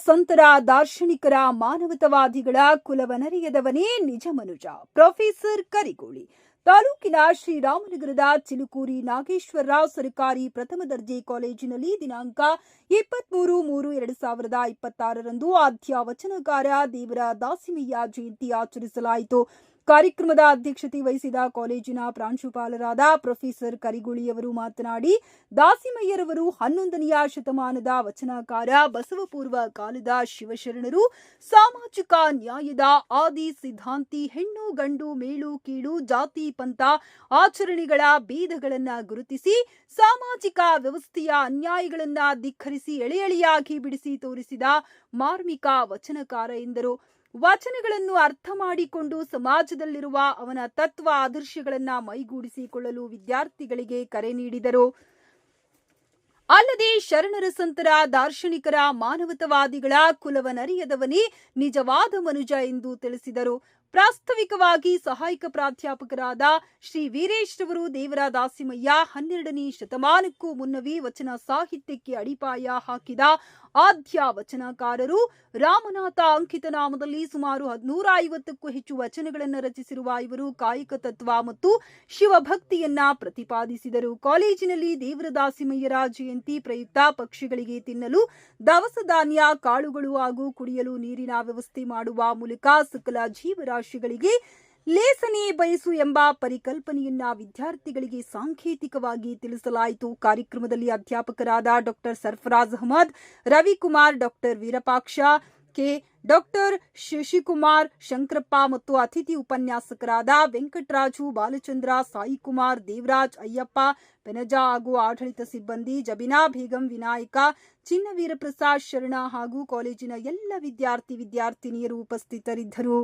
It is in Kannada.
ಸಂತರ ದಾರ್ಶನಿಕರ ಮಾನವತಾವಾದಿಗಳ ಕುಲವನರಿಯದವನೇ ನಿಜ ಮನುಜ. ಪ್ರೊಫೆಸರ್ ಕರಿಗೋಳಿ. ತಾಲೂಕಿನ ಶ್ರೀರಾಮನಗರದ ಚಿಲುಕೂರಿ ನಾಗೇಶ್ವರರಾವ್ ಸರ್ಕಾರಿ ಪ್ರಥಮ ದರ್ಜೆ ಕಾಲೇಜಿನಲ್ಲಿ ದಿನಾಂಕ 23/3/2026 ಆದ್ಯ ವಚನಕಾರ ದೇವರ ದಾಸಿಮಯ್ಯ ಜಯಂತಿ ಆಚರಿಸಲಾಯಿತು. ಕಾರ್ಯಕ್ರಮದ ಅಧ್ಯಕ್ಷತೆ ವಹಿಸಿದ ಕಾಲೇಜಿನ ಪ್ರಾಂಶುಪಾಲರಾದ ಪ್ರೊಫೆಸರ್ ಕರಿಗೋಳಿಯವರು ಮಾತನಾಡಿ, ದಾಸಿಮಯ್ಯರವರು 11ನೇ ಶತಮಾನದ ವಚನಕಾರ, ಬಸವಪೂರ್ವ ಕಾಲದ ಶಿವಶರಣರು, ಸಾಮಾಜಿಕ ನ್ಯಾಯದ ಆದಿ ಸಿದ್ಧಾಂತಿ, ಹೆಣ್ಣು ಗಂಡು ಮೇಲು ಕೀಳು ಜಾತಿ ಪಂಥ ಆಚರಣೆಗಳ ಭೇದಗಳನ್ನು ಗುರುತಿಸಿ ಸಾಮಾಜಿಕ ವ್ಯವಸ್ಥೆಯ ಅನ್ಯಾಯಗಳನ್ನು ಧಿಕ್ಕರಿಸಿ ಎಳೆಯಾಗಿ ಬಿಡಿಸಿ ತೋರಿಸಿದ ಮಾರ್ಮಿಕ ವಚನಕಾರ ಎಂದರು. ವಚನಗಳನ್ನು ಅರ್ಥ ಮಾಡಿಕೊಂಡು ಸಮಾಜದಲ್ಲಿರುವ ಅವನ ತತ್ವ ಆದರ್ಶಗಳನ್ನು ಮೈಗೂಡಿಸಿಕೊಳ್ಳಲು ವಿದ್ಯಾರ್ಥಿಗಳಿಗೆ ಕರೆ ನೀಡಿದರು. ಅಲ್ಲದೆ ಶರಣರ ಸಂತರ ದಾರ್ಶನಿಕರ ಮಾನವತಾವಾದಿಗಳ ಕುಲವನರಿಯದವನೇ ನಿಜವಾದ ಮನುಜ ಎಂದು ತಿಳಿಸಿದರು. ಪ್ರಾಸ್ತಾವಿಕವಾಗಿ ಸಹಾಯಕ ಪ್ರಾಧ್ಯಾಪಕರಾದ ಶ್ರೀ ವೀರೇಶ್ ರವರು ದೇವರ ದಾಸಿಮಯ್ಯ 12ನೇ ಶತಮಾನಕ್ಕೂ ಮುನ್ನವೇ ವಚನ ಸಾಹಿತ್ಯಕ್ಕೆ ಅಡಿಪಾಯ ಹಾಕಿದ ಆದ್ಯ ವಚನಕಾರರು. ರಾಮನಾಥ ಅಂಕಿತ ನಾಮದಲ್ಲಿ ಸುಮಾರು 150ಕ್ಕೂ ಹೆಚ್ಚು ವಚನಗಳನ್ನು ರಚಿಸಿರುವ ಇವರು ಕಾಯಕ ತತ್ವ ಮತ್ತು ಶಿವಭಕ್ತಿಯನ್ನ ಪ್ರತಿಪಾದಿಸಿದರು. ಕಾಲೇಜಿನಲ್ಲಿ ದೇವರ ದಾಸಿಮಯ್ಯರ ಜಯಂತಿ ಪ್ರಯುಕ್ತ ಪಕ್ಷಿಗಳಿಗೆ ತಿನ್ನಲು ದವಸ ಧಾನ್ಯ, ಕಾಳುಗಳು ಹಾಗೂ ಕುಡಿಯಲು ನೀರಿನ ವ್ಯವಸ್ಥೆ ಮಾಡುವ ಮೂಲಕ ಸಕಲ ಜೀವರಾಶಿಗಳಿಗೆ ಲೇಸನೆ ಬಯಸು ಎಂಬ ಪರಿಕಲ್ಪನೆಯನ್ನ ವಿದ್ಯಾರ್ಥಿಗಳಿಗೆ ಸಾಂಕೇತಿಕವಾಗಿ ತಿಳಿಸಲಾಯಿತು. ಕಾರ್ಯಕ್ರಮದಲ್ಲಿ ಅಧ್ಯಾಪಕರಾದ doctor Sarfaraz Ahmed, Ravikumar, doctor Virupaksha K, doctor Shashikumar, Shankarappa ಮತ್ತು ಅತಿಥಿ ಉಪನ್ಯಾಸಕರಾದ ವೆಂಕಟರಾಜು, ಬಾಲಚಂದ್ರ, ಸಾಯಿಕುಮಾರ್, ದೇವರಾಜ್, ಅಯ್ಯಪ್ಪ, ಬೆನಜಾ ಹಾಗೂ ಆಡಳಿತ ಸಿಬ್ಬಂದಿ ಜಬಿನಾ ಬೇಗಂ, ವಿನಾಯಕ, ಚಿನ್ನವೀರಪ್ರಸಾದ್, ಶರಣ ಹಾಗೂ ಕಾಲೇಜಿನ ಎಲ್ಲ ವಿದ್ಯಾರ್ಥಿನಿಯರು ಉಪಸ್ಥಿತರಿದ್ದರು.